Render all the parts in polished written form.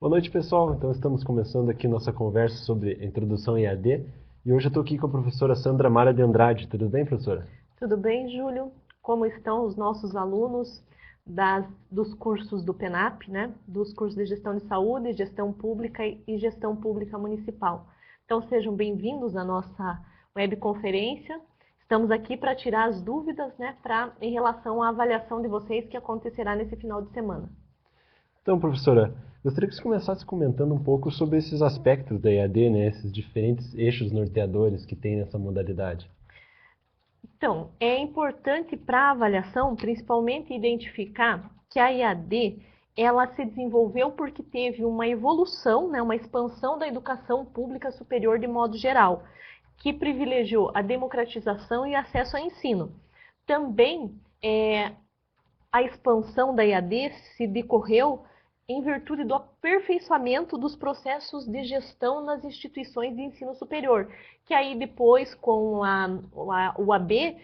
Boa noite, pessoal. Então, estamos começando aqui nossa conversa sobre Introdução EAD. E hoje eu estou aqui com a professora Sandra Mara de Andrade. Tudo bem, professora? Tudo bem, Júlio? Como estão os nossos alunos dos cursos do PENAP, né? Dos cursos de Gestão de Saúde, Gestão Pública e Gestão Pública Municipal. Então, sejam bem-vindos à nossa webconferência. Estamos aqui para tirar as dúvidas, né, em relação à avaliação de vocês que acontecerá nesse final de semana. Então, professora, gostaria que você começasse comentando um pouco sobre esses aspectos da EAD, né? Esses diferentes eixos norteadores que tem nessa modalidade. Então, é importante para a avaliação, principalmente, identificar que a EAD ela se desenvolveu porque teve uma evolução, né, uma expansão da educação pública superior de modo geral, que privilegiou a democratização e acesso ao ensino. Também a expansão da EAD se decorreu em virtude do aperfeiçoamento dos processos de gestão nas instituições de ensino superior, que aí depois, com o AB,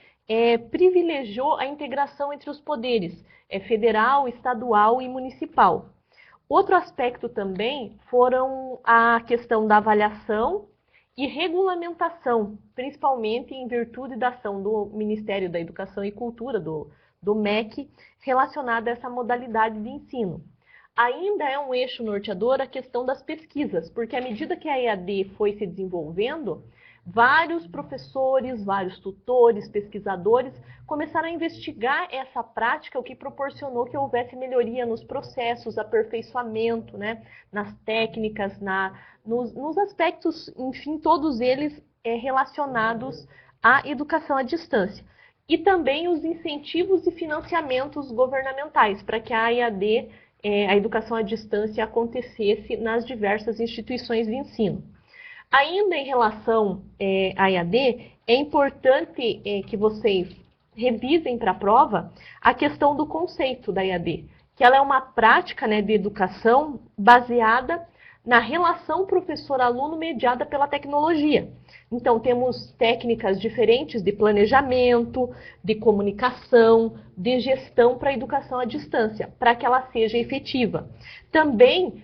privilegiou a integração entre os poderes federal, estadual e municipal. Outro aspecto também foram a questão da avaliação e regulamentação, principalmente em virtude da ação do Ministério da Educação e Cultura, do MEC, relacionada a essa modalidade de ensino. Ainda é um eixo norteador a questão das pesquisas, porque à medida que a EAD foi se desenvolvendo, vários professores, vários tutores, pesquisadores começaram a investigar essa prática, o que proporcionou que houvesse melhoria nos processos, aperfeiçoamento, né, nas técnicas, nos aspectos, enfim, todos eles relacionados à educação à distância. E também os incentivos e financiamentos governamentais para que a EAD, a educação à distância, acontecesse nas diversas instituições de ensino. Ainda em relação à EAD, é importante que vocês revisem para a prova a questão do conceito da EAD, que ela é uma prática, né, de educação baseada na relação professor-aluno mediada pela tecnologia. Então, temos técnicas diferentes de planejamento, de comunicação, de gestão para a educação à distância, para que ela seja efetiva. Também,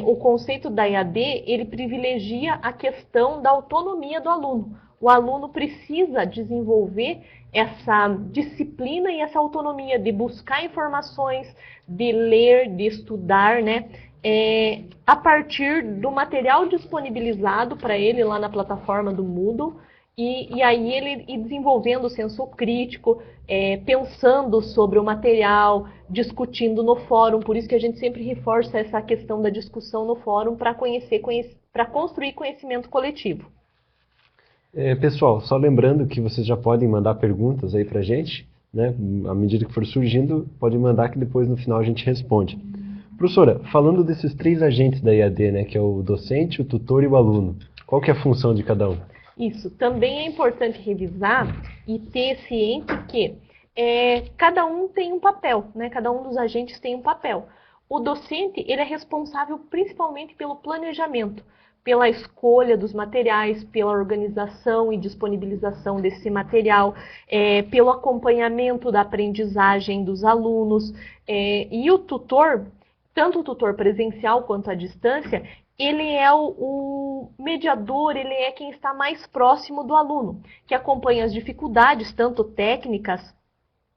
o conceito da EAD, ele privilegia a questão da autonomia do aluno. O aluno precisa desenvolver essa disciplina e essa autonomia de buscar informações, de ler, de estudar, né? A partir do material disponibilizado para ele lá na plataforma do Moodle, e aí ele ir desenvolvendo o senso crítico, pensando sobre o material, discutindo no fórum. Por isso que a gente sempre reforça essa questão da discussão no fórum para construir conhecimento coletivo. Pessoal, só lembrando que vocês já podem mandar perguntas aí pra gente, né? À medida que for surgindo, pode mandar que depois no final a gente responde. Professora, falando desses três agentes da EAD, né, que é o docente, o tutor e o aluno, qual que é a função de cada um? Isso, também é importante revisar e ter ciente que cada um tem um papel, né? Cada um dos agentes tem um papel. O docente, ele é responsável principalmente pelo planejamento, pela escolha dos materiais, pela organização e disponibilização desse material, pelo acompanhamento da aprendizagem dos alunos, e o tutor, tanto o tutor presencial quanto à distância, ele é o mediador, ele é quem está mais próximo do aluno, que acompanha as dificuldades, tanto técnicas,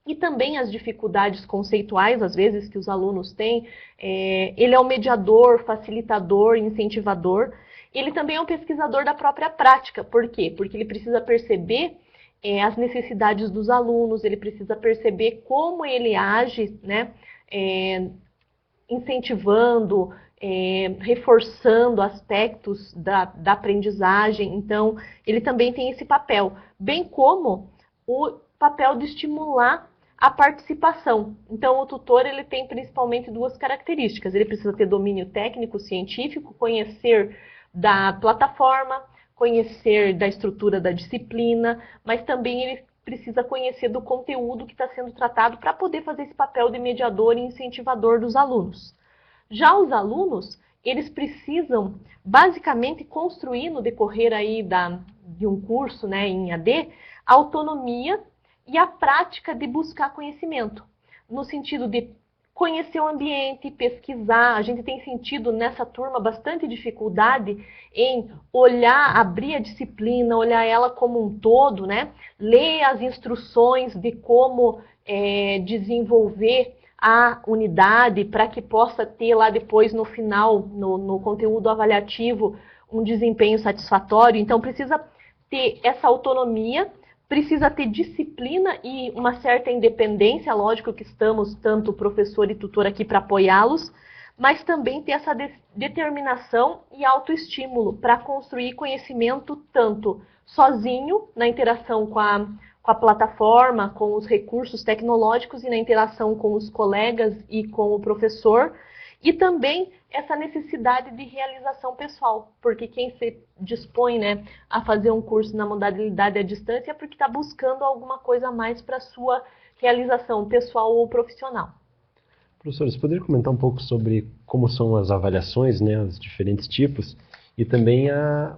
e também as dificuldades conceituais, às vezes, que os alunos têm. Ele é o mediador, facilitador, incentivador. Ele também é um pesquisador da própria prática. Por quê? Porque ele precisa perceber as necessidades dos alunos, ele precisa perceber como ele age, né? Incentivando, reforçando aspectos da aprendizagem. Então, ele também tem esse papel, bem como o papel de estimular a participação. Então, o tutor ele tem principalmente duas características. Ele precisa ter domínio técnico, científico, conhecer da plataforma, conhecer da estrutura da disciplina, mas também ele precisa conhecer do conteúdo que está sendo tratado para poder fazer esse papel de mediador e incentivador dos alunos. Já os alunos, eles precisam basicamente construir no decorrer aí de um curso, né, em AD, a autonomia e a prática de buscar conhecimento, no sentido de conhecer o ambiente, pesquisar. A gente tem sentido nessa turma bastante dificuldade em olhar, abrir a disciplina, olhar ela como um todo, né? Ler as instruções de como desenvolver a unidade para que possa ter lá depois no final, no conteúdo avaliativo, um desempenho satisfatório. Então precisa ter essa autonomia, precisa ter disciplina e uma certa independência, lógico que estamos, tanto professor e tutor aqui para apoiá-los, mas também ter essa determinação e autoestímulo para construir conhecimento tanto sozinho, na interação com a plataforma, com os recursos tecnológicos e na interação com os colegas e com o professor, e também essa necessidade de realização pessoal, porque quem se dispõe, né, a fazer um curso na modalidade à distância é porque está buscando alguma coisa a mais para a sua realização pessoal ou profissional. Professor, você poderia comentar um pouco sobre como são as avaliações, né, os diferentes tipos, e também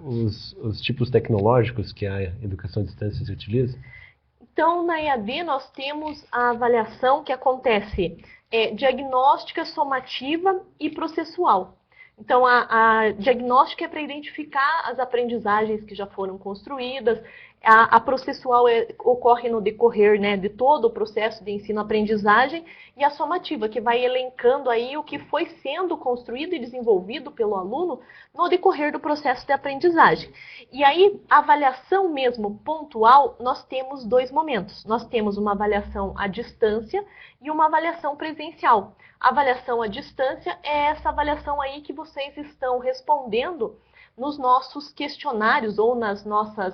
os tipos tecnológicos que a educação à distância se utiliza? Então, na EAD, nós temos a avaliação que acontece diagnóstica, somativa e processual. Então, a diagnóstica é para identificar as aprendizagens que já foram construídas, a processual ocorre no decorrer, né, de todo o processo de ensino-aprendizagem, e a somativa, que vai elencando aí o que foi sendo construído e desenvolvido pelo aluno no decorrer do processo de aprendizagem. E aí, a avaliação mesmo pontual, nós temos dois momentos. Nós temos uma avaliação à distância e uma avaliação presencial. A avaliação à distância é essa avaliação aí que vocês estão respondendo nos nossos questionários ou nas nossas,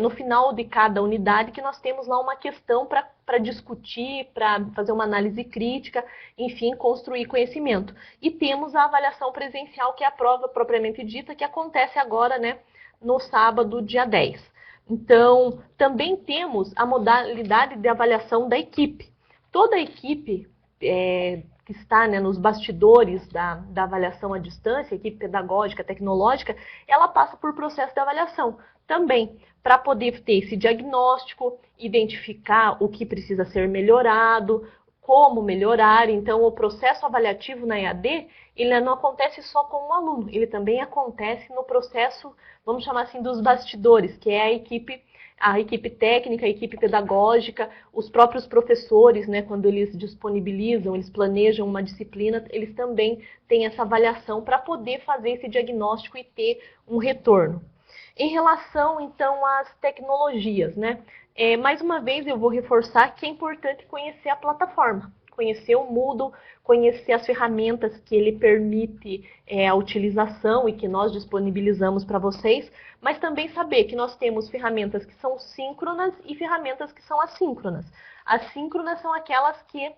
no final de cada unidade, que nós temos lá uma questão para discutir, para fazer uma análise crítica, enfim, construir conhecimento. E temos a avaliação presencial, que é a prova propriamente dita, que acontece agora, né, no sábado, dia 10. Então, também temos a modalidade de avaliação da equipe. Toda a equipe que está, né, nos bastidores da avaliação à distância, equipe pedagógica, tecnológica, ela passa por processo de avaliação também, para poder ter esse diagnóstico, identificar o que precisa ser melhorado, como melhorar. Então, o processo avaliativo na EAD, ele não acontece só com um aluno, ele também acontece no processo, vamos chamar assim, dos bastidores, que é a equipe técnica, a equipe pedagógica, os próprios professores, né, quando eles disponibilizam, eles planejam uma disciplina, eles também têm essa avaliação para poder fazer esse diagnóstico e ter um retorno. Em relação, então, às tecnologias, né, mais uma vez eu vou reforçar que é importante conhecer a plataforma, conhecer o Moodle, conhecer as ferramentas que ele permite a utilização e que nós disponibilizamos para vocês, mas também saber que nós temos ferramentas que são síncronas e ferramentas que são assíncronas. As síncronas são aquelas que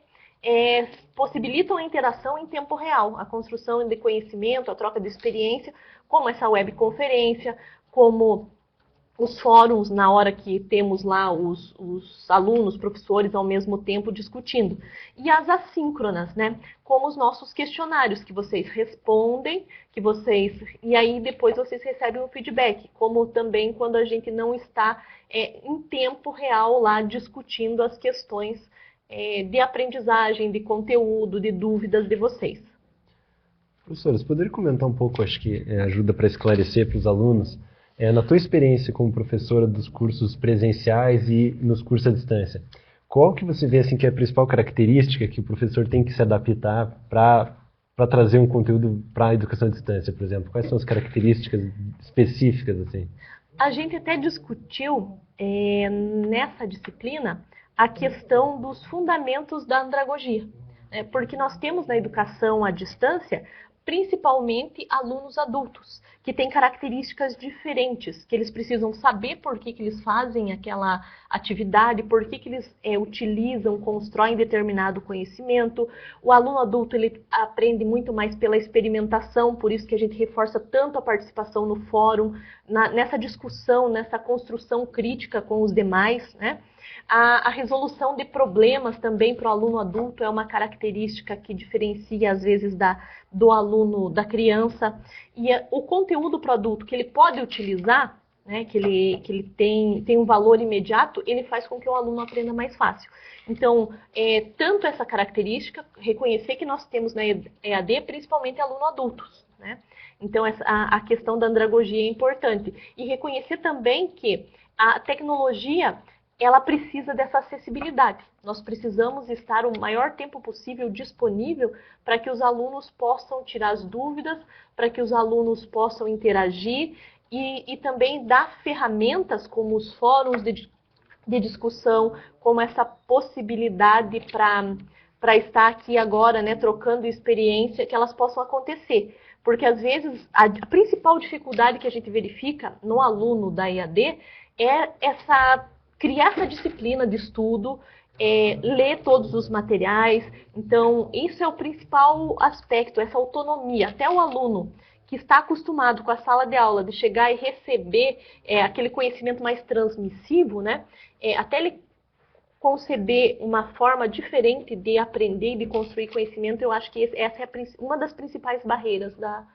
possibilitam a interação em tempo real, a construção de conhecimento, a troca de experiência, como essa webconferência, como os fóruns, na hora que temos lá os alunos, professores ao mesmo tempo discutindo. E as assíncronas, né? Como os nossos questionários, que vocês respondem, e aí depois vocês recebem um feedback, como também quando a gente não está em tempo real lá discutindo as questões de aprendizagem, de conteúdo, de dúvidas de vocês. Professora, você poderia comentar um pouco, acho que ajuda para esclarecer para os alunos, na tua experiência como professora dos cursos presenciais e nos cursos à distância, qual que você vê assim, que é a principal característica que o professor tem que se adaptar para trazer um conteúdo para a educação à distância, por exemplo? Quais são as características específicas? Assim? A gente até discutiu nessa disciplina a questão dos fundamentos da andragogia, porque nós temos na educação à distância principalmente alunos adultos, que têm características diferentes, que eles precisam saber por que eles fazem aquela atividade, por que eles utilizam, constroem determinado conhecimento. O aluno adulto ele aprende muito mais pela experimentação, por isso que a gente reforça tanto a participação no fórum, nessa discussão, nessa construção crítica com os demais, né? A resolução de problemas também para o aluno adulto é uma característica que diferencia, às vezes, do aluno, da criança. E o conteúdo para o adulto que ele pode utilizar, né, que ele tem um valor imediato, ele faz com que o aluno aprenda mais fácil. Então, tanto essa característica, reconhecer que nós temos na EAD, principalmente aluno adultos, né? Então, a questão da andragogia é importante. E reconhecer também que a tecnologia, ela precisa dessa acessibilidade. Nós precisamos estar o maior tempo possível disponível para que os alunos possam tirar as dúvidas, para que os alunos possam interagir e também dar ferramentas como os fóruns de discussão, como essa possibilidade para estar aqui agora, né, trocando experiência, que elas possam acontecer. Porque, às vezes, a principal dificuldade que a gente verifica no aluno da EAD é criar essa disciplina de estudo, ler todos os materiais. Então, isso é o principal aspecto, essa autonomia. Até o aluno que está acostumado com a sala de aula, de chegar e receber aquele conhecimento mais transmissivo, né? Até ele conceber uma forma diferente de aprender e de construir conhecimento, eu acho que essa é uma das principais barreiras da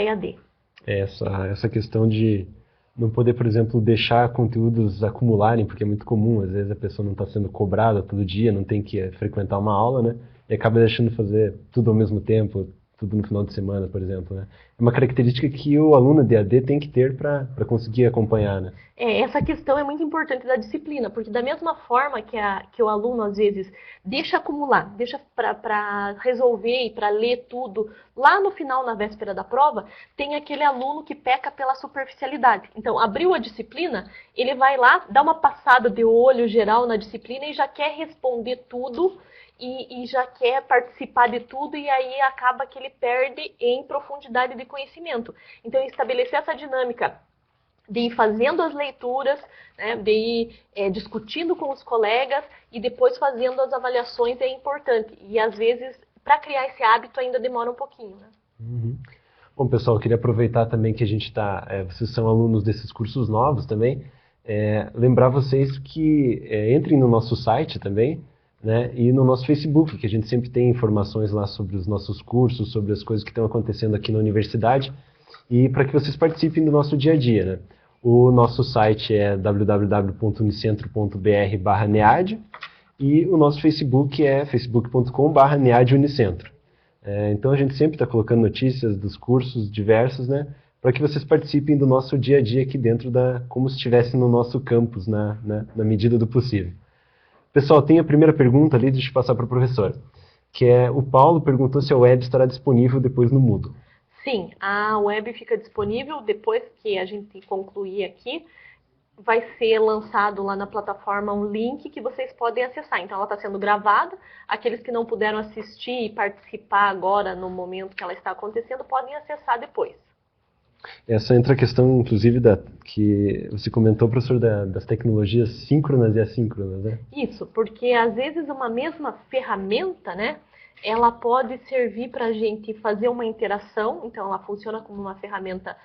EAD. Essa questão de não poder, por exemplo, deixar conteúdos acumularem, porque é muito comum, às vezes a pessoa não está sendo cobrada todo dia, não tem que frequentar uma aula, né? E acaba deixando de fazer tudo ao mesmo tempo, tudo no final de semana, por exemplo, né? É uma característica que o aluno de AD tem que ter para conseguir acompanhar, né? Essa questão é muito importante da disciplina, porque da mesma forma que o aluno, às vezes, deixa acumular, deixa para resolver e para ler tudo, lá no final, na véspera da prova, tem aquele aluno que peca pela superficialidade. Então, abriu a disciplina, ele vai lá, dá uma passada de olho geral na disciplina e já quer responder tudo, e já quer participar de tudo, e aí acaba que ele perde em profundidade de conhecimento. Então, estabelecer essa dinâmica de ir fazendo as leituras, né, de ir discutindo com os colegas e depois fazendo as avaliações é importante. E, às vezes, para criar esse hábito ainda demora um pouquinho, né? Uhum. Bom, pessoal, eu queria aproveitar também que a gente vocês são alunos desses cursos novos também, lembrar vocês que entrem no nosso site também, né, e no nosso Facebook, que a gente sempre tem informações lá sobre os nossos cursos, sobre as coisas que estão acontecendo aqui na universidade, e para que vocês participem do nosso dia a dia, né? O nosso site é www.unicentro.br/nead e o nosso Facebook é facebook.com/neadunicentro. Então a gente sempre está colocando notícias dos cursos diversos, né, para que vocês participem do nosso dia a dia aqui dentro como se estivesse no nosso campus, na medida do possível. Pessoal, tem a primeira pergunta ali, deixa eu passar para o professor, que o Paulo perguntou se a web estará disponível depois no Moodle. Sim, a web fica disponível depois que a gente concluir aqui. Vai ser lançado lá na plataforma um link que vocês podem acessar. Então, ela está sendo gravada. Aqueles que não puderam assistir e participar agora, no momento que ela está acontecendo, podem acessar depois. Essa entra a questão, inclusive, que você comentou, professor, das tecnologias síncronas e assíncronas, né? Isso, porque às vezes uma mesma ferramenta, né, ela pode servir para a gente fazer uma interação, então ela funciona como uma ferramenta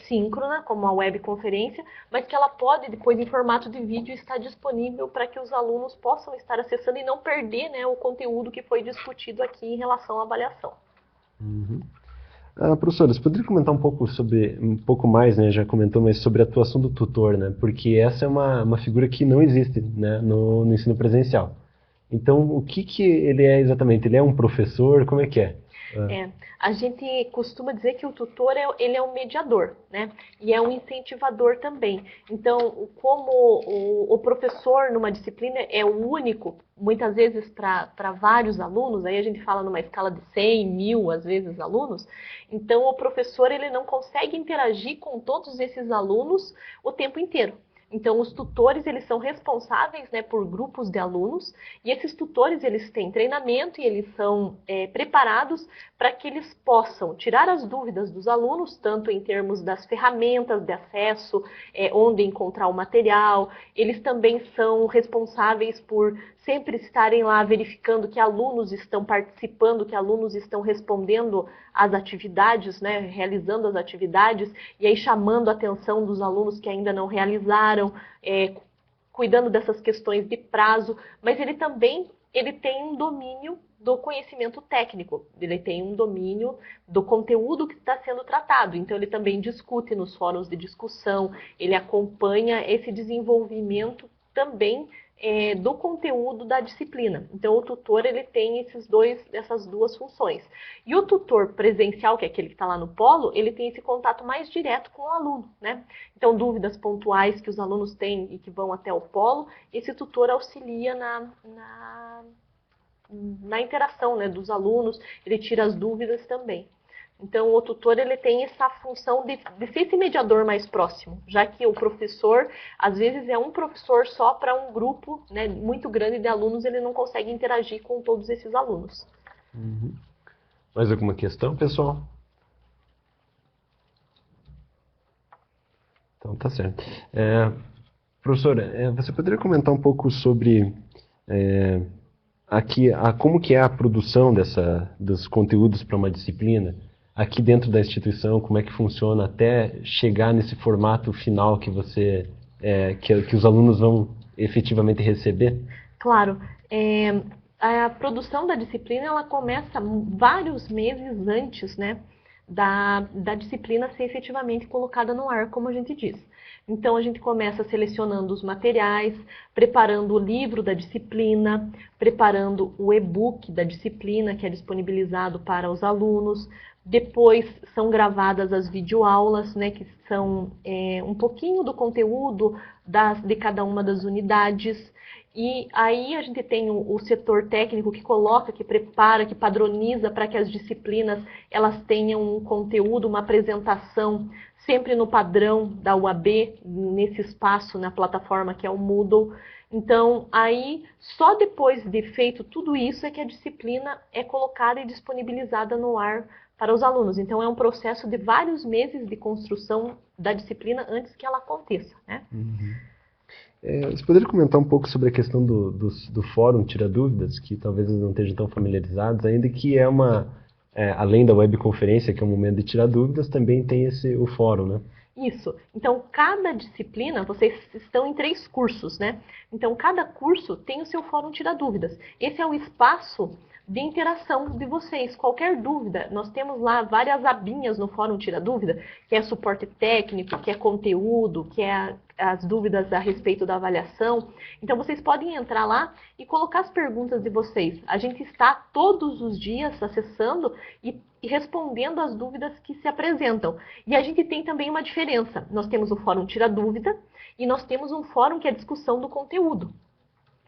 síncrona, como uma webconferência, mas que ela pode, depois em formato de vídeo, estar disponível para que os alunos possam estar acessando e não perder, né, o conteúdo que foi discutido aqui em relação à avaliação. Uhum. Professora, você poderia comentar um pouco mais, né, já comentou, mas sobre a atuação do tutor, né, porque essa é uma figura que não existe, né, no ensino presencial. Então, o que ele é exatamente? Ele é um professor? Como é que é? A gente costuma dizer que o tutor ele é um mediador, né? E é um incentivador também. Então, como o professor numa disciplina é o único, muitas vezes para vários alunos, aí a gente fala numa escala de 100, 1000, às vezes, alunos, então o professor ele não consegue interagir com todos esses alunos o tempo inteiro. Então, os tutores, eles são responsáveis, né, por grupos de alunos, e esses tutores, eles têm treinamento e eles são preparados para que eles possam tirar as dúvidas dos alunos, tanto em termos das ferramentas de acesso, onde encontrar o material. Eles também são responsáveis por sempre estarem lá verificando que alunos estão participando, que alunos estão respondendo às atividades, né, realizando as atividades, e aí chamando a atenção dos alunos que ainda não realizaram, cuidando dessas questões de prazo, mas ele também ele tem um domínio do conhecimento técnico, ele tem um domínio do conteúdo que está sendo tratado. Então, ele também discute nos fóruns de discussão, ele acompanha esse desenvolvimento também do conteúdo da disciplina. Então, o tutor ele tem essas duas funções. E o tutor presencial, que é aquele que está lá no polo, ele tem esse contato mais direto com o aluno, né? Então, dúvidas pontuais que os alunos têm e que vão até o polo, esse tutor auxilia na interação, né, dos alunos, ele tira as dúvidas também. Então, o tutor ele tem essa função de ser esse mediador mais próximo, já que o professor, às vezes, é um professor só para um grupo, né, muito grande de alunos, ele não consegue interagir com todos esses alunos. Mais alguma questão, pessoal? Então, tá certo. Professora, você poderia comentar um pouco sobre como que é a produção dos conteúdos para uma disciplina? Aqui dentro da instituição, como é que funciona até chegar nesse formato final que que os alunos vão efetivamente receber? Claro, a produção da disciplina ela começa vários meses antes, né, da disciplina ser efetivamente colocada no ar, como a gente diz. Então, a gente começa selecionando os materiais, preparando o livro da disciplina, preparando o e-book da disciplina, que é disponibilizado para os alunos. Depois são gravadas as videoaulas, né, que são um pouquinho do conteúdo de cada uma das unidades. E aí a gente tem o setor técnico que coloca, que prepara, que padroniza para que as disciplinas elas tenham um conteúdo, uma apresentação sempre no padrão da UAB, nesse espaço, na plataforma que é o Moodle. Então, aí, só depois de feito tudo isso é que a disciplina é colocada e disponibilizada no ar para os alunos. Então, é um processo de vários meses de construção da disciplina antes que ela aconteça, né? Você poderia comentar um pouco sobre a questão do fórum Tira Dúvidas, que talvez eles não estejam tão familiarizados ainda, que além da webconferência, que é um momento de tirar dúvidas, também tem o fórum, né? Isso. Então, cada disciplina, vocês estão em 3 cursos, né? Então, cada curso tem o seu fórum Tira Dúvidas. Esse é o espaço de interação de vocês. Qualquer dúvida, nós temos lá várias abinhas no fórum Tira Dúvida, que é suporte técnico, que é conteúdo, que é as dúvidas a respeito da avaliação. Então, vocês podem entrar lá e colocar as perguntas de vocês. A gente está todos os dias acessando e respondendo as dúvidas que se apresentam. E a gente tem também uma diferença. Nós temos o fórum Tira Dúvida e nós temos um fórum que é discussão do conteúdo.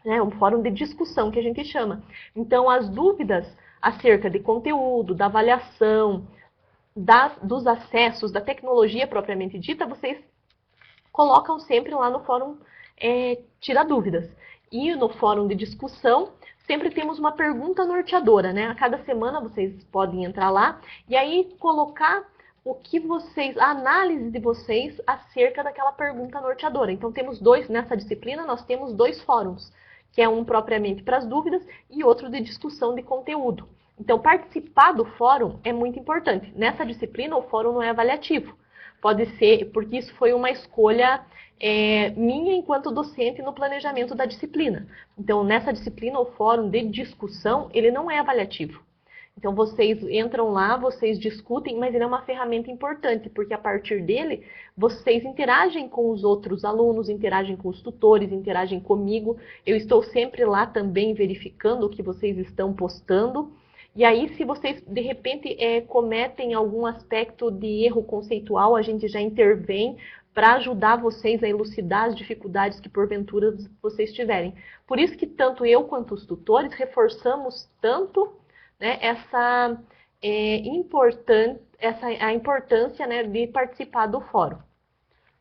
Um fórum de discussão que a gente chama. Então, as dúvidas acerca de conteúdo, da avaliação, dos acessos, da tecnologia propriamente dita, vocês colocam sempre lá no fórum Tira Dúvidas. E no fórum de discussão, sempre temos uma pergunta norteadora, né? A cada semana vocês podem entrar lá e aí colocar a análise de vocês acerca daquela pergunta norteadora. Então, nessa disciplina, nós temos 2 fóruns, que é um propriamente para as dúvidas e outro de discussão de conteúdo. Então, participar do fórum é muito importante. Nessa disciplina, o fórum não é avaliativo. Pode ser, porque isso foi uma escolha minha enquanto docente no planejamento da disciplina. Então, nessa disciplina, o fórum de discussão, ele não é avaliativo. Então, vocês entram lá, vocês discutem, mas ele é uma ferramenta importante, porque a partir dele, vocês interagem com os outros alunos, interagem com os tutores, interagem comigo. Eu estou sempre lá também verificando o que vocês estão postando. E aí, se vocês, de repente, cometem algum aspecto de erro conceitual, a gente já intervém para ajudar vocês a elucidar as dificuldades que, porventura, vocês tiverem. Por isso que tanto eu quanto os tutores reforçamos tanto, né, a importância, né, de participar do fórum.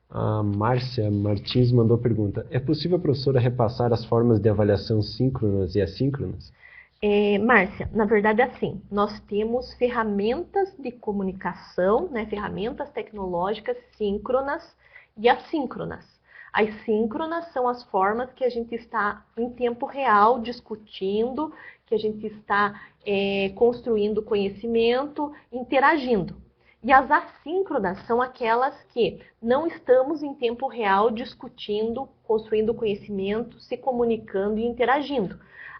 A Márcia Martins mandou pergunta: é possível a professora repassar as formas de avaliação síncronas e assíncronas? Márcia, na verdade é assim, nós temos ferramentas de comunicação, né, ferramentas tecnológicas síncronas e assíncronas. As síncronas são as formas que a gente está em tempo real discutindo, que a gente está construindo conhecimento, interagindo. E as assíncronas são aquelas que não estamos em tempo real discutindo, construindo conhecimento, se comunicando e interagindo.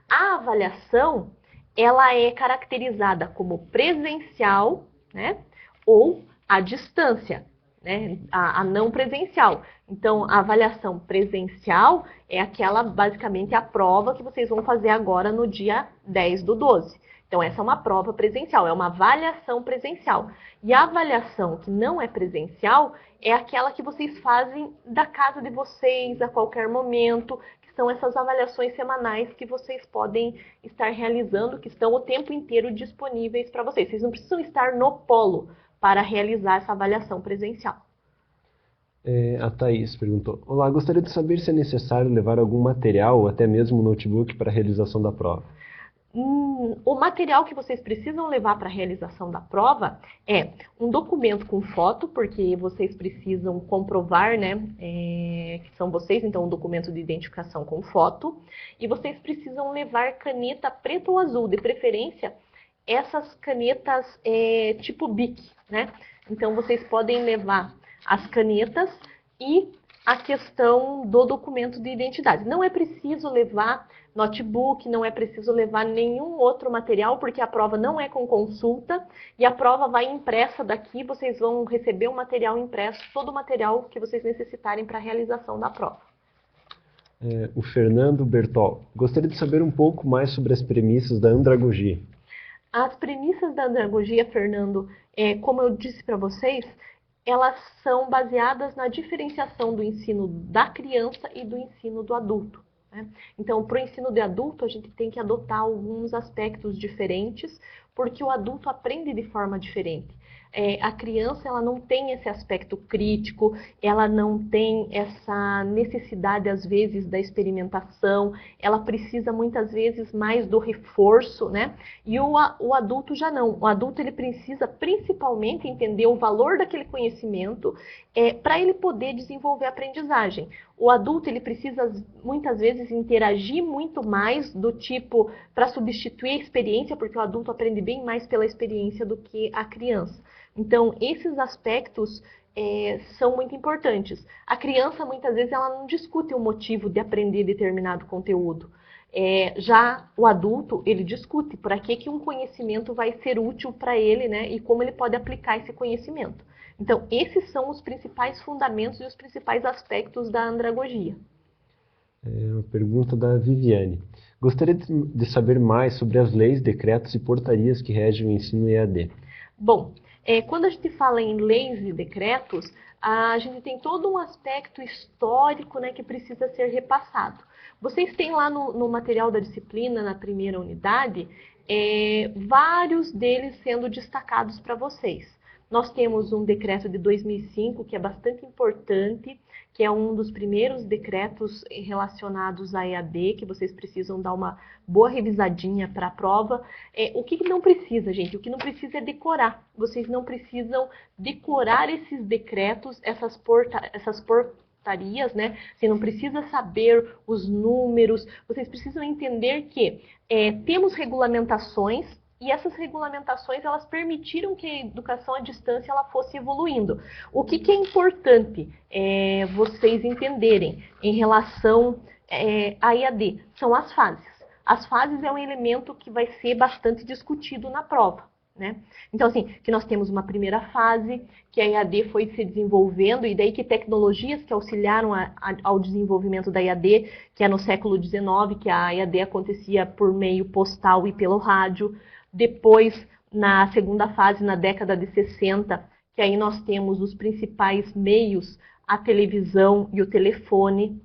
A avaliação, ela é caracterizada como presencial, né, ou à distância, né, a não presencial. Então, a avaliação presencial é aquela, basicamente, a prova que vocês vão fazer agora no dia 10/12. Então, essa é uma prova presencial, é uma avaliação presencial. E a avaliação que não é presencial é aquela que vocês fazem da casa de vocês a qualquer momento, que são essas avaliações semanais que vocês podem estar realizando, que estão o tempo inteiro disponíveis para vocês. Vocês não precisam estar no polo para realizar essa avaliação presencial. A Thaís perguntou: Olá, gostaria de saber se é necessário levar algum material ou até mesmo um notebook para a realização da prova. O material que vocês precisam levar para a realização da prova é um documento com foto, porque vocês precisam comprovar, né, que são vocês, então um documento de identificação com foto, e vocês precisam levar caneta preta ou azul, de preferência essas canetas tipo Bic, né? Então vocês podem levar as canetas e a questão do documento de identidade. Não é preciso levar notebook, não é preciso levar nenhum outro material, porque a prova não é com consulta e a prova vai impressa daqui, vocês vão receber o material impresso, todo o material que vocês necessitarem para a realização da prova. O Fernando Bertol: Gostaria de saber um pouco mais sobre as premissas da andragogia. As premissas da andragogia, Fernando, como eu disse para vocês, elas são baseadas na diferenciação do ensino da criança e do ensino do adulto, né? Então, para o ensino de adulto, a gente tem que adotar alguns aspectos diferentes, porque o adulto aprende de forma diferente. A criança, ela não tem esse aspecto crítico, ela não tem essa necessidade, às vezes, da experimentação, ela precisa, muitas vezes, mais do reforço, né? E o adulto já não. O adulto, ele precisa, principalmente, entender o valor daquele conhecimento para ele poder desenvolver a aprendizagem. O adulto, ele precisa, muitas vezes, interagir muito mais do tipo, para substituir a experiência, porque o adulto aprende bem mais pela experiência do que a criança. Então, esses aspectos são muito importantes. A criança, muitas vezes, ela não discute o motivo de aprender determinado conteúdo. Já o adulto, ele discute para que um conhecimento vai ser útil para ele, né? E como ele pode aplicar esse conhecimento. Então, esses são os principais fundamentos e os principais aspectos da andragogia. Uma pergunta da Viviane: Gostaria de saber mais sobre as leis, decretos e portarias que regem o ensino EAD. Bom, quando a gente fala em leis e decretos, a gente tem todo um aspecto histórico, né, que precisa ser repassado. Vocês têm lá no material da disciplina, na primeira unidade, vários deles sendo destacados para vocês. Nós temos um decreto de 2005, que é bastante importante, que é um dos primeiros decretos relacionados à EAD, que vocês precisam dar uma boa revisadinha para a prova. O que não precisa, gente? O que não precisa é decorar. Vocês não precisam decorar esses decretos, essas portarias, né? Você não precisa saber os números, vocês precisam entender que temos regulamentações, e essas regulamentações, elas permitiram que a educação à distância ela fosse evoluindo. O que é importante vocês entenderem em relação à EAD? São as fases. As fases é um elemento que vai ser bastante discutido na prova, né? Então, assim, que nós temos uma primeira fase, que a EAD foi se desenvolvendo, e daí que tecnologias que auxiliaram ao desenvolvimento da EAD, que é no século XIX, que a EAD acontecia por meio postal e pelo rádio. Depois, na segunda fase, na década de 60, que aí nós temos os principais meios, a televisão e o telefone.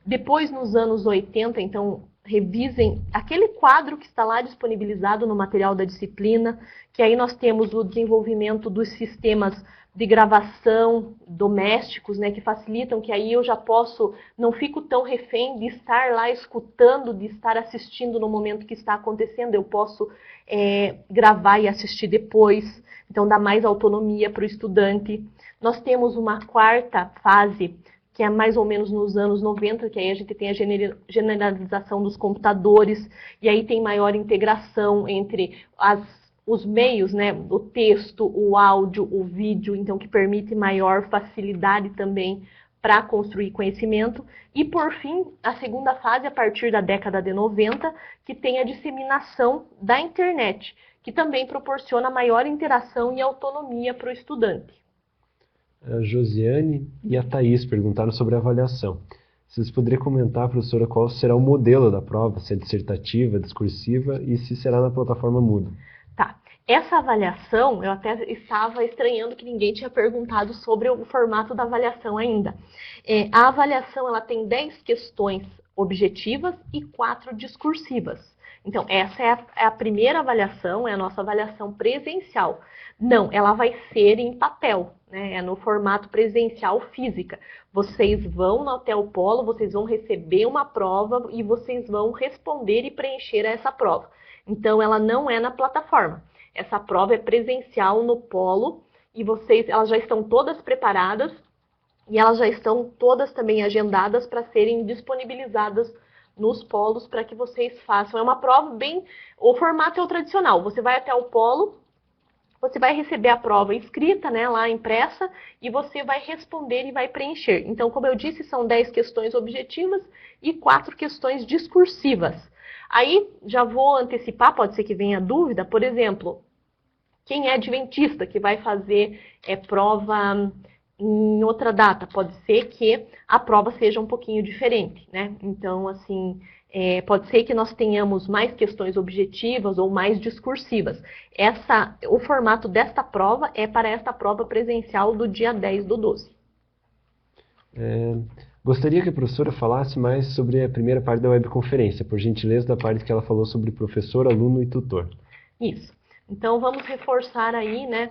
Depois, nos anos 80, então, revisem aquele quadro que está lá disponibilizado no material da disciplina, que aí nós temos o desenvolvimento dos sistemas de gravação domésticos, né, que facilitam, que aí eu já posso, não fico tão refém de estar lá escutando, de estar assistindo no momento que está acontecendo, eu posso gravar e assistir depois, então dá mais autonomia para o estudante. Nós temos uma quarta fase, que é mais ou menos nos anos 90, que aí a gente tem a generalização dos computadores, e aí tem maior integração entre os meios, né, o texto, o áudio, o vídeo, então que permite maior facilidade também para construir conhecimento. E, por fim, a segunda fase, a partir da década de 90, que tem a disseminação da internet, que também proporciona maior interação e autonomia para o estudante. A Josiane e a Thaís perguntaram sobre a avaliação. Vocês poderiam comentar, professora, qual será o modelo da prova, se é dissertativa, discursiva e se será na plataforma Moodle? Tá. Essa avaliação, eu até estava estranhando que ninguém tinha perguntado sobre o formato da avaliação ainda. A avaliação, ela tem 10 questões objetivas e 4 discursivas. Então, essa é a primeira avaliação, é a nossa avaliação presencial. Não, ela vai ser em papel, né? É no formato presencial física. Vocês vão até o polo, vocês vão receber uma prova e vocês vão responder e preencher essa prova. Então, ela não é na plataforma. Essa prova é presencial no polo e elas já estão todas preparadas e elas já estão todas também agendadas para serem disponibilizadas nos polos para que vocês façam. É uma prova o formato é o tradicional. Você vai até o polo, você vai receber a prova escrita, né, lá impressa, e você vai responder e vai preencher. Então, como eu disse, são 10 questões objetivas e 4 questões discursivas. Aí, já vou antecipar, pode ser que venha dúvida, por exemplo, quem é adventista que vai fazer prova em outra data? Pode ser que a prova seja um pouquinho diferente, né? Então, assim, pode ser que nós tenhamos mais questões objetivas ou mais discursivas. O formato desta prova é para esta prova presencial do dia 10/12. Gostaria que a professora falasse mais sobre a primeira parte da webconferência, por gentileza, da parte que ela falou sobre professor, aluno e tutor. Isso. Então, vamos reforçar aí, né,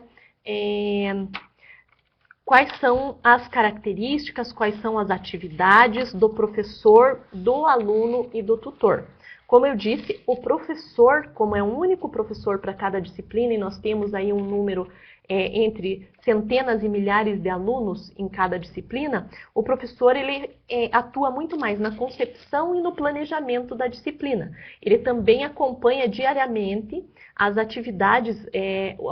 quais são as características, quais são as atividades do professor, do aluno e do tutor. Como eu disse, o professor, como é um único professor para cada disciplina, e nós temos aí um número entre centenas e milhares de alunos em cada disciplina, o professor ele atua muito mais na concepção e no planejamento da disciplina. Ele também acompanha diariamente as atividades,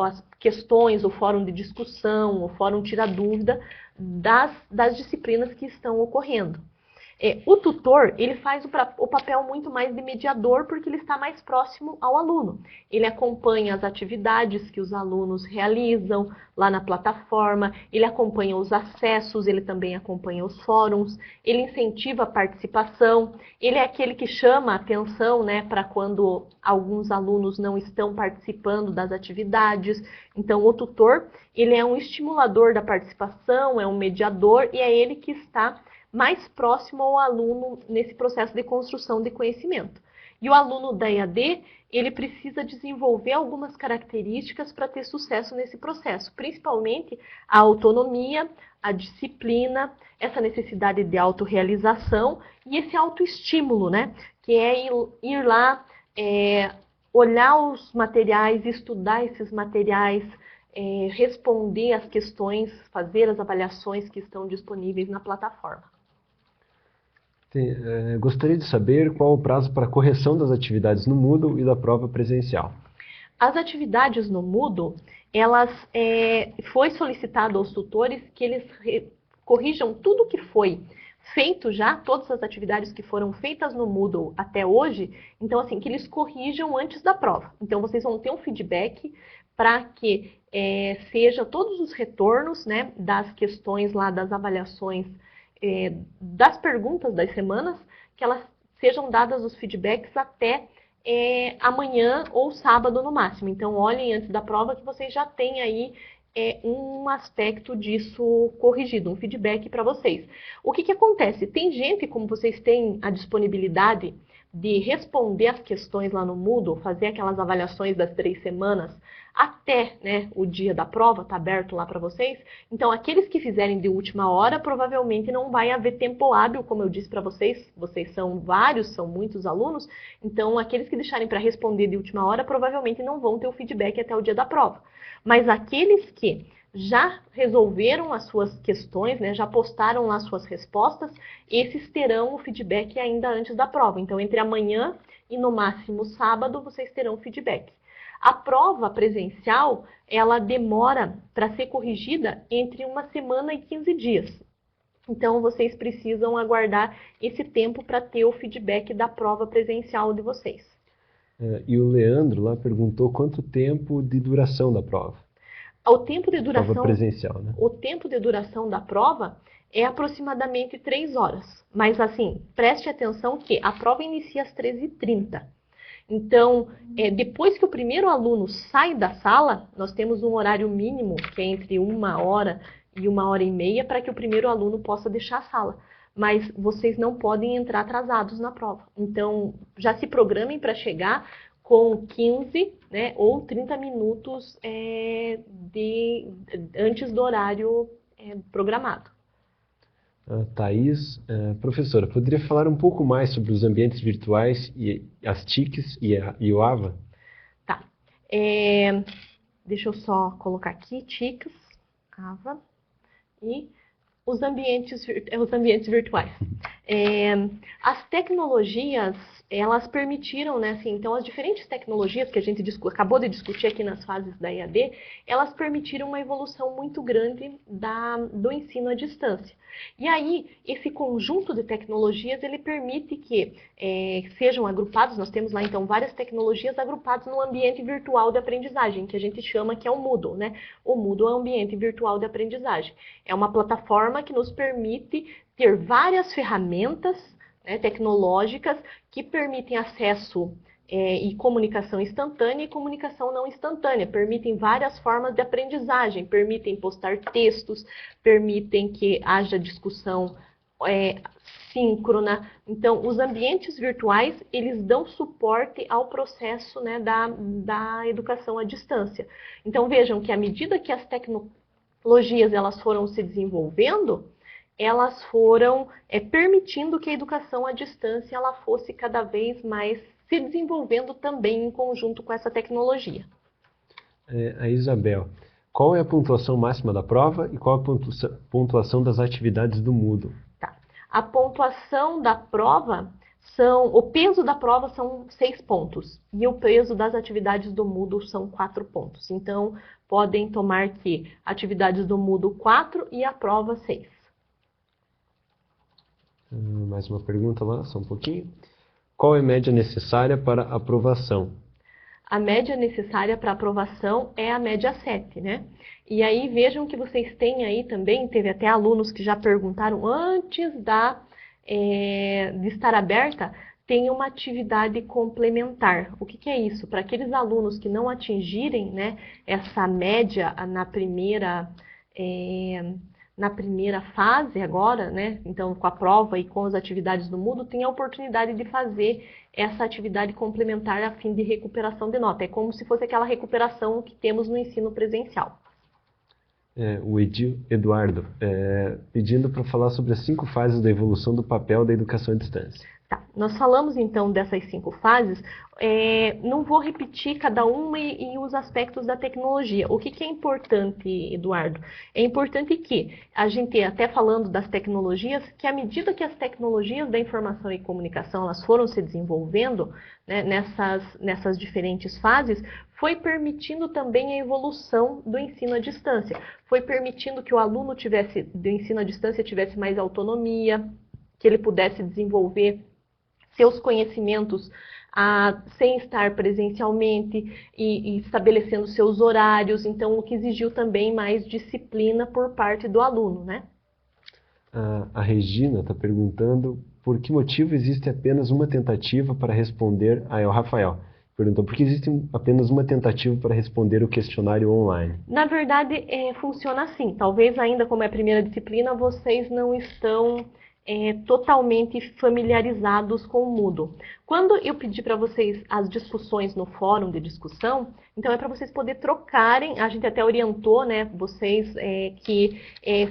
as questões, o fórum de discussão, o fórum tira dúvida das disciplinas que estão ocorrendo. O tutor, ele faz o papel muito mais de mediador porque ele está mais próximo ao aluno. Ele acompanha as atividades que os alunos realizam lá na plataforma, ele acompanha os acessos, ele também acompanha os fóruns, ele incentiva a participação, ele é aquele que chama a atenção, né, para quando alguns alunos não estão participando das atividades. Então, o tutor, ele é um estimulador da participação, é um mediador e é ele que está mais próximo ao aluno nesse processo de construção de conhecimento. E o aluno da EAD, ele precisa desenvolver algumas características para ter sucesso nesse processo, principalmente a autonomia, a disciplina, essa necessidade de autorrealização e esse autoestímulo, né? Que é ir lá, olhar os materiais, estudar esses materiais, responder as questões, fazer as avaliações que estão disponíveis na plataforma. Gostaria de saber qual o prazo para correção das atividades no Moodle e da prova presencial. As atividades no Moodle, foi solicitado aos tutores que eles corrijam tudo que foi feito já, todas as atividades que foram feitas no Moodle até hoje, então assim, que eles corrijam antes da prova. Então vocês vão ter um feedback para que seja todos os retornos, né, das questões lá, das avaliações, das perguntas das semanas, que elas sejam dadas os feedbacks até amanhã ou sábado no máximo. Então, olhem antes da prova que vocês já têm aí um aspecto disso corrigido, um feedback para vocês. O que acontece? Tem gente, como vocês têm a disponibilidade de responder as questões lá no Moodle, fazer aquelas avaliações das 3 semanas, até, né, o dia da prova, está aberto lá para vocês. Então, aqueles que fizerem de última hora, provavelmente não vai haver tempo hábil, como eu disse para vocês são vários, são muitos alunos, então aqueles que deixarem para responder de última hora, provavelmente não vão ter o feedback até o dia da prova. Mas aqueles que já resolveram as suas questões, né, já postaram lá suas respostas, esses terão o feedback ainda antes da prova. Então, entre amanhã e no máximo sábado, vocês terão feedback. A prova presencial, ela demora para ser corrigida entre 1 semana e 15 dias. Então, vocês precisam aguardar esse tempo para ter o feedback da prova presencial de vocês. E o Leandro lá perguntou quanto tempo de duração da prova. O tempo de duração, prova presencial, né? O tempo de duração da prova é aproximadamente 3 horas. Mas, assim, preste atenção que a prova inicia às 13h30. Então, depois que o primeiro aluno sai da sala, nós temos um horário mínimo, que é entre 1 hora e 1 hora e meia, para que o primeiro aluno possa deixar a sala. Mas vocês não podem entrar atrasados na prova. Então, já se programem para chegar com 15, né, ou 30 minutos antes do horário programado. Thaís, professora, poderia falar um pouco mais sobre os ambientes virtuais e as TICs e o AVA? Tá. Deixa eu só colocar aqui, TICs, AVA e os ambientes virtuais. As tecnologias, elas permitiram, né, assim, então as diferentes tecnologias que a gente acabou de discutir aqui nas fases da EAD, elas permitiram uma evolução muito grande do ensino à distância. E aí, esse conjunto de tecnologias, ele permite que sejam agrupados, nós temos lá então várias tecnologias agrupadas no ambiente virtual de aprendizagem, que a gente chama que é o Moodle, né? O Moodle é um ambiente virtual de aprendizagem. É uma plataforma que nos permite ter várias ferramentas, né, tecnológicas que permitem acesso e comunicação instantânea e comunicação não instantânea, permitem várias formas de aprendizagem, permitem postar textos, permitem que haja discussão síncrona. Então, os ambientes virtuais, eles dão suporte ao processo, né, da educação à distância. Então, vejam que à medida que as tecnologias elas foram se desenvolvendo, elas foram permitindo que a educação à distância ela fosse cada vez mais se desenvolvendo também em conjunto com essa tecnologia. A Isabel, qual é a pontuação máxima da prova e qual a pontuação das atividades do Moodle? Tá. A pontuação da prova o peso da prova são 6 pontos e o peso das atividades do Moodle são 4 pontos. Então, podem tomar que atividades do Moodle 4 e a prova 6. Mais uma pergunta lá, só um pouquinho. Qual é a média necessária para aprovação? A média necessária para aprovação é a média 7, né? E aí vejam que vocês têm aí também, teve até alunos que já perguntaram antes de estar aberta, tem uma atividade complementar. O que é isso? Para aqueles alunos que não atingirem, né, essa média na primeira fase agora, né? Então, com a prova e com as atividades do Moodle, tem a oportunidade de fazer essa atividade complementar a fim de recuperação de nota. É como se fosse aquela recuperação que temos no ensino presencial. O Eduardo, pedindo para falar sobre as 5 fases da evolução do papel da educação à distância. Tá. Nós falamos então dessas 5 fases, não vou repetir cada uma e os aspectos da tecnologia. O que é importante, Eduardo? É importante que a gente, até falando das tecnologias, que à medida que as tecnologias da informação e comunicação elas foram se desenvolvendo, né, nessas diferentes fases, foi permitindo também a evolução do ensino à distância. Foi permitindo que o aluno do ensino à distância tivesse mais autonomia, que ele pudesse desenvolver seus conhecimentos sem estar presencialmente e estabelecendo seus horários, então o que exigiu também mais disciplina por parte do aluno, né? A Regina está perguntando por que motivo existe apenas uma tentativa para responder. O Rafael perguntou por que existe apenas uma tentativa para responder o questionário online. Na verdade, funciona assim. Talvez ainda como é a primeira disciplina, vocês não estão totalmente familiarizados com o Moodle. Quando eu pedi para vocês as discussões no fórum de discussão, então é para vocês poderem trocarem, a gente até orientou, né, vocês que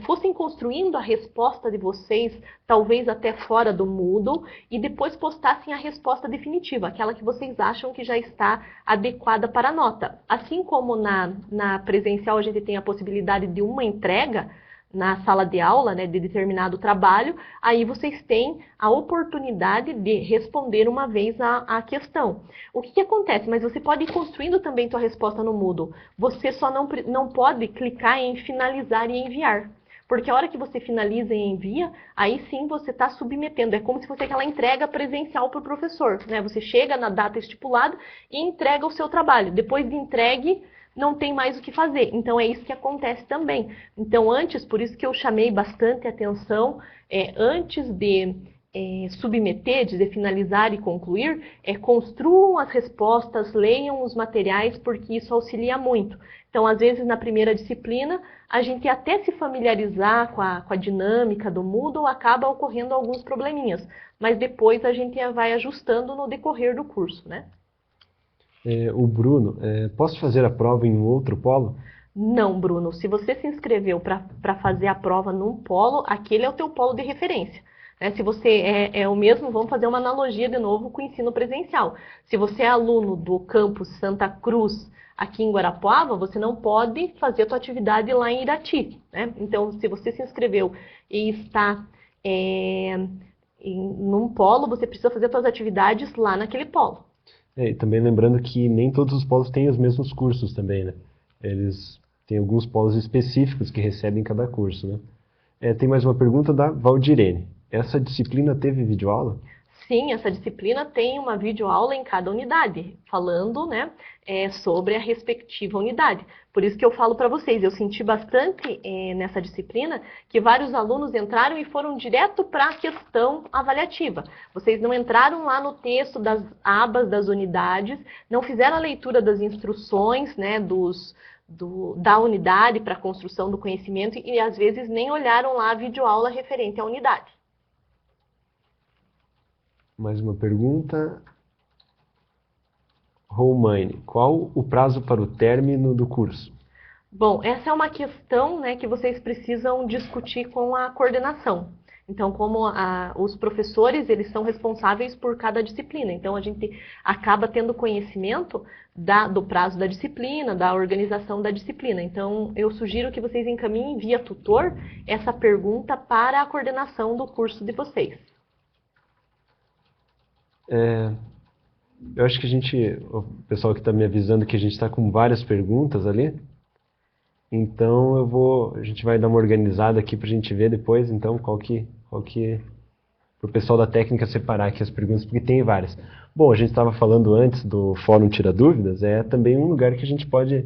fossem construindo a resposta de vocês, talvez até fora do Moodle, e depois postassem a resposta definitiva, aquela que vocês acham que já está adequada para a nota. Assim como na presencial a gente tem a possibilidade de uma entrega, na sala de aula, né, de determinado trabalho, aí vocês têm a oportunidade de responder uma vez a questão. O que acontece? Mas você pode ir construindo também sua resposta no Moodle. Você só não pode clicar em finalizar e enviar. Porque a hora que você finaliza e envia, aí sim você está submetendo. É como se fosse aquela entrega presencial para o professor, né? Você chega na data estipulada e entrega o seu trabalho. Depois de entregue, não tem mais o que fazer. Então é isso que acontece também. Então antes, por isso que eu chamei bastante atenção, antes de submeter, de finalizar e concluir, construam as respostas, leiam os materiais, porque isso auxilia muito. Então, às vezes, na primeira disciplina, a gente até se familiarizar com a dinâmica do Moodle, acaba ocorrendo alguns probleminhas, mas depois a gente vai ajustando no decorrer do curso, né? O Bruno, posso fazer a prova em um outro polo? Não, Bruno, se você se inscreveu para fazer a prova num polo, aquele é o teu polo de referência. Né? Se você é o mesmo, vamos fazer uma analogia de novo com o ensino presencial. Se você é aluno do campus Santa Cruz, aqui em Guarapuava, você não pode fazer a tua atividade lá em Irati. Né? Então, se você se inscreveu e está num polo, você precisa fazer as suas atividades lá naquele polo. E também lembrando que nem todos os polos têm os mesmos cursos também, né? Eles têm alguns polos específicos que recebem cada curso, né? Tem mais uma pergunta da Valdirene. Essa disciplina teve videoaula? Sim, essa disciplina tem uma videoaula em cada unidade, falando, né, sobre a respectiva unidade. Por isso que eu falo para vocês, eu senti bastante nessa disciplina que vários alunos entraram e foram direto para a questão avaliativa. Vocês não entraram lá no texto das abas das unidades, não fizeram a leitura das instruções, né, da unidade para a construção do conhecimento e às vezes nem olharam lá a videoaula referente à unidade. Mais uma pergunta. Romaine, qual o prazo para o término do curso? Bom, essa é uma questão, né, que vocês precisam discutir com a coordenação. Então, como os professores, eles são responsáveis por cada disciplina. Então, a gente acaba tendo conhecimento do prazo da disciplina, da organização da disciplina. Então, eu sugiro que vocês encaminhem via tutor essa pergunta para a coordenação do curso de vocês. Eu acho que o pessoal que está me avisando que a gente está com várias perguntas ali. Então a gente vai dar uma organizada aqui para a gente ver depois, então, qual que para o pessoal da técnica separar aqui as perguntas, porque tem várias. Bom, a gente estava falando antes do Fórum Tira Dúvidas, é também um lugar que a gente pode,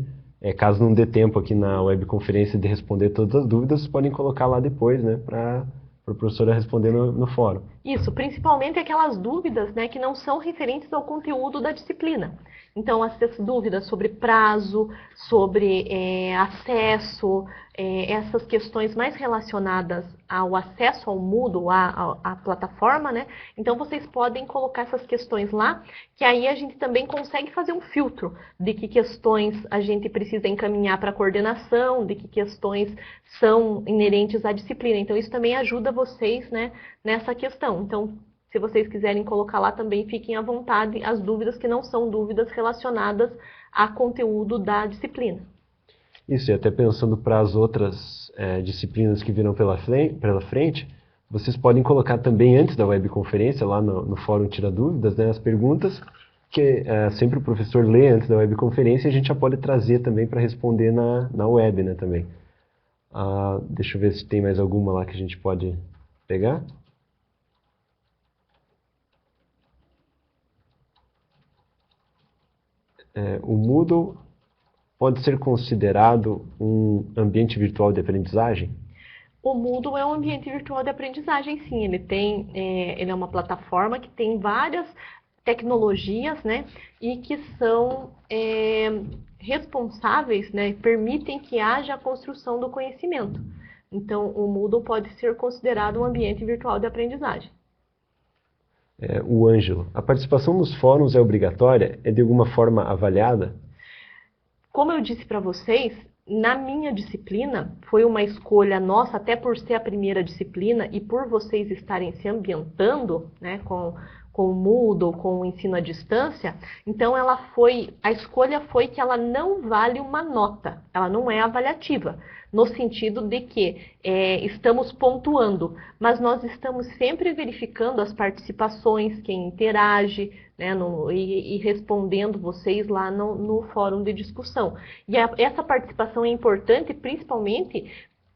caso não dê tempo aqui na webconferência de responder todas as dúvidas, vocês podem colocar lá depois, né, para a professora responder no fórum. Isso, principalmente aquelas dúvidas, né, que não são referentes ao conteúdo da disciplina. Então, essas dúvidas sobre prazo, sobre acesso, essas questões mais relacionadas ao acesso ao Moodle, à plataforma, né? Então, vocês podem colocar essas questões lá, que aí a gente também consegue fazer um filtro de que questões a gente precisa encaminhar para a coordenação, de que questões são inerentes à disciplina. Então, isso também ajuda vocês, né, nessa questão. Então, se vocês quiserem colocar lá também, fiquem à vontade as dúvidas que não são dúvidas relacionadas a conteúdo da disciplina. Isso, e até pensando para as outras disciplinas que virão pela frente, vocês podem colocar também antes da webconferência, lá no Fórum Tira Dúvidas, né, as perguntas que sempre o professor lê antes da webconferência e a gente já pode trazer também para responder na web, né, também. Deixa eu ver se tem mais alguma lá que a gente pode pegar. O Moodle pode ser considerado um ambiente virtual de aprendizagem? O Moodle é um ambiente virtual de aprendizagem, sim. Ele é uma plataforma que tem várias tecnologias, né, e que são responsáveis, né, permitem que haja a construção do conhecimento. Então, o Moodle pode ser considerado um ambiente virtual de aprendizagem. O Ângelo, a participação nos fóruns é obrigatória? É de alguma forma avaliada? Como eu disse para vocês, na minha disciplina, foi uma escolha nossa, até por ser a primeira disciplina e por vocês estarem se ambientando, né, com o Moodle, com o ensino à distância, então a escolha foi que ela não vale uma nota, ela não é avaliativa, no sentido de que estamos pontuando, mas nós estamos sempre verificando as participações, quem interage, né, e respondendo vocês lá no fórum de discussão. E essa participação é importante, principalmente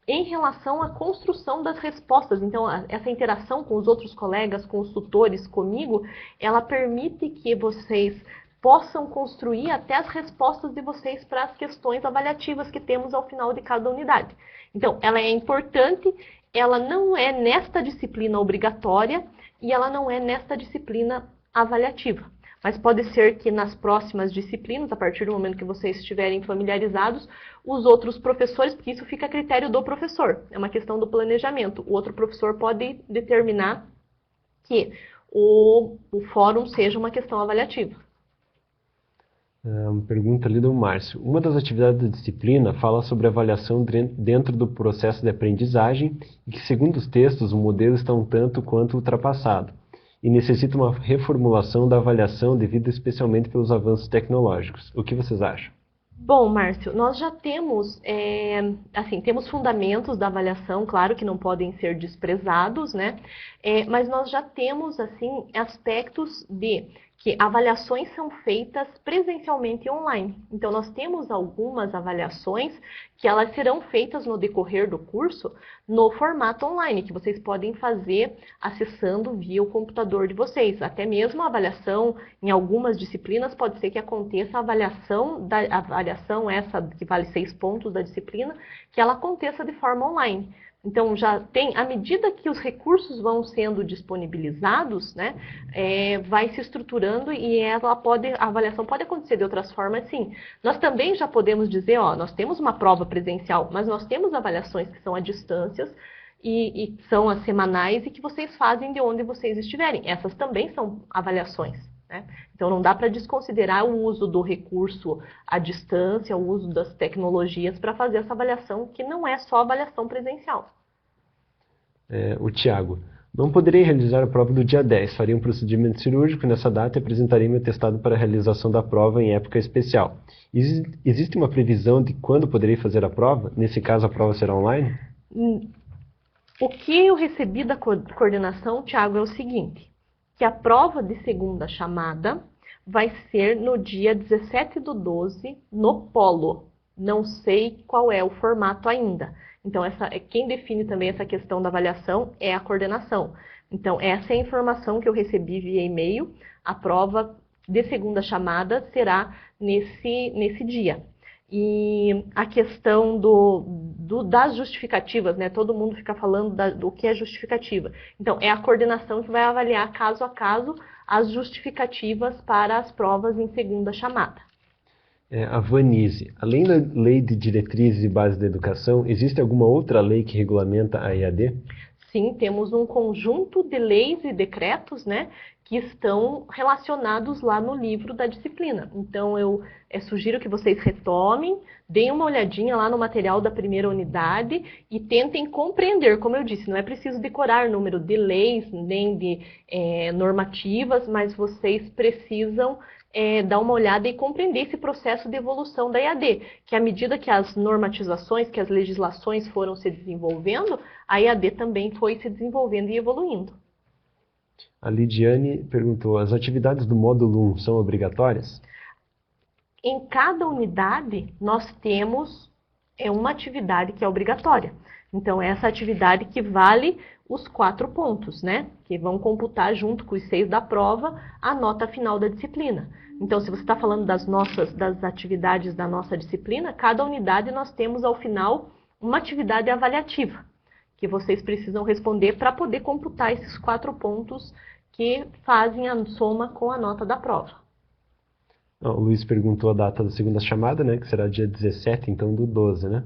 em relação à construção das respostas. Então, essa interação com os outros colegas, com os tutores, comigo, ela permite que vocês possam construir até as respostas de vocês para as questões avaliativas que temos ao final de cada unidade. Então, ela é importante, ela não é nesta disciplina obrigatória e ela não é nesta disciplina avaliativa. Mas pode ser que nas próximas disciplinas, a partir do momento que vocês estiverem familiarizados, os outros professores, porque isso fica a critério do professor, é uma questão do planejamento. O outro professor pode determinar que o fórum seja uma questão avaliativa. Uma pergunta ali do Márcio. Uma das atividades da disciplina fala sobre avaliação dentro do processo de aprendizagem e que, segundo os textos, o modelo está um tanto quanto ultrapassado e necessita uma reformulação da avaliação devido especialmente pelos avanços tecnológicos. O que vocês acham? Bom, Márcio, nós já temos, temos fundamentos da avaliação, claro que não podem ser desprezados, né? Mas nós já temos, assim, aspectos de que avaliações são feitas presencialmente e online. Então, nós temos algumas avaliações que elas serão feitas no decorrer do curso no formato online, que vocês podem fazer acessando via o computador de vocês. Até mesmo a avaliação, em algumas disciplinas, pode ser que aconteça a avaliação essa que vale 6 pontos da disciplina, que ela aconteça de forma online. Então, já tem, à medida que os recursos vão sendo disponibilizados, né, vai se estruturando e a avaliação pode acontecer de outras formas, sim. Nós também já podemos dizer, nós temos uma prova presencial, mas nós temos avaliações que são à distância e são as semanais e que vocês fazem de onde vocês estiverem. Essas também são avaliações, né? Então, não dá para desconsiderar o uso do recurso à distância, o uso das tecnologias para fazer essa avaliação, que não é só avaliação presencial. O Tiago. Não poderei realizar a prova do dia 10. Faria um procedimento cirúrgico nessa data e apresentarei meu atestado para a realização da prova em época especial. Existe uma previsão de quando poderei fazer a prova? Nesse caso, a prova será online? O que eu recebi da coordenação, Tiago, é o seguinte, que a prova de segunda chamada vai ser no dia 17/12 no Polo. Não sei qual é o formato ainda. Então, quem define também essa questão da avaliação é a coordenação. Então, essa é a informação que eu recebi via e-mail. A prova de segunda chamada será nesse dia. E a questão das justificativas, né? Todo mundo fica falando do que é justificativa. Então, é a coordenação que vai avaliar caso a caso as justificativas para as provas em segunda chamada. A Vanise, além da Lei de Diretrizes e Bases da Educação, existe alguma outra lei que regulamenta a EAD? Sim, temos um conjunto de leis e decretos, né, que estão relacionados lá no livro da disciplina. Então, eu sugiro que vocês retomem, deem uma olhadinha lá no material da primeira unidade e tentem compreender, como eu disse, não é preciso decorar número de leis, nem de normativas, mas vocês precisam dar uma olhada e compreender esse processo de evolução da EAD, que à medida que as normatizações, que as legislações foram se desenvolvendo, a EAD também foi se desenvolvendo e evoluindo. A Lidiane perguntou, as atividades do módulo 1 são obrigatórias? Em cada unidade, nós temos uma atividade que é obrigatória. Então, essa atividade que vale os 4 pontos, né? Que vão computar junto com os 6 da prova a nota final da disciplina. Então, se você está falando das atividades da nossa disciplina, cada unidade nós temos ao final uma atividade avaliativa, que vocês precisam responder para poder computar esses 4 pontos que fazem a soma com a nota da prova. O Luiz perguntou a data da segunda chamada, né? Que será dia 17, então do 12, né?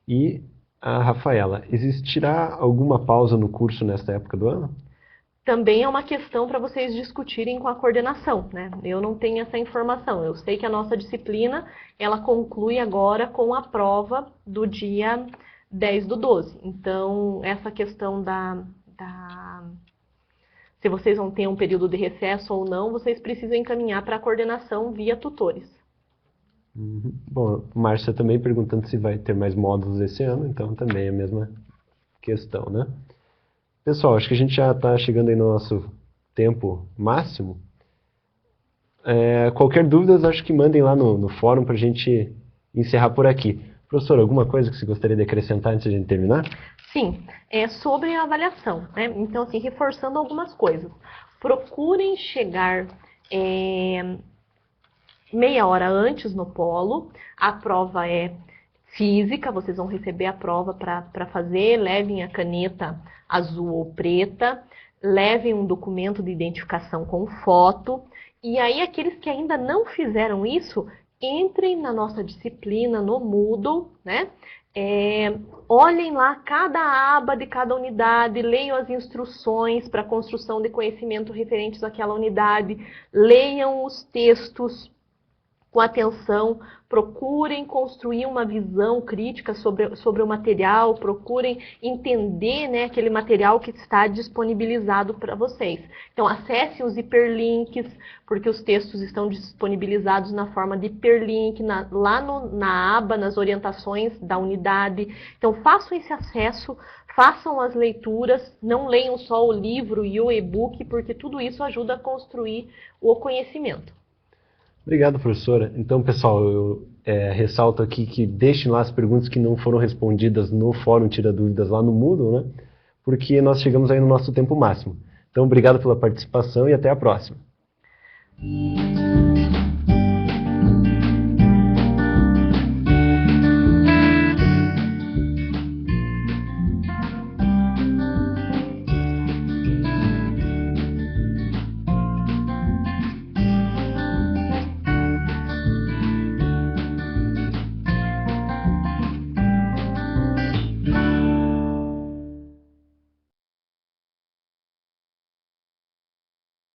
E a Rafaela, existirá alguma pausa no curso nesta época do ano? Também é uma questão para vocês discutirem com a coordenação, né? Eu não tenho essa informação. Eu sei que a nossa disciplina, ela conclui agora com a prova do dia 10/12. Então, essa questão se vocês vão ter um período de recesso ou não, vocês precisam encaminhar para a coordenação via tutores. Bom, Márcia também perguntando se vai ter mais módulos esse ano, então também é a mesma questão, né? Pessoal, acho que a gente já está chegando aí no nosso tempo máximo. Qualquer dúvida, acho que mandem lá no fórum para a gente encerrar por aqui. Professora, alguma coisa que você gostaria de acrescentar antes de a gente terminar? Sim, é sobre a avaliação, né? Então, assim, reforçando algumas coisas. Procurem chegar meia hora antes no polo. A prova é física, vocês vão receber a prova para fazer. Levem a caneta azul ou preta, levem um documento de identificação com foto. E aí, aqueles que ainda não fizeram isso, entrem na nossa disciplina no Moodle, né? Olhem lá cada aba de cada unidade, leiam as instruções para a construção de conhecimento referentes àquela unidade, leiam os textos com atenção, procurem construir uma visão crítica sobre o material, procurem entender, né, aquele material que está disponibilizado para vocês. Então, acessem os hiperlinks, porque os textos estão disponibilizados na forma de hiperlink, lá na aba, nas orientações da unidade. Então, façam esse acesso, façam as leituras, não leiam só o livro e o e-book, porque tudo isso ajuda a construir o conhecimento. Obrigado, professora. Então, pessoal, eu ressalto aqui que deixem lá as perguntas que não foram respondidas no Fórum Tira Dúvidas lá no Moodle, né? Porque nós chegamos aí no nosso tempo máximo. Então, obrigado pela participação e até a próxima.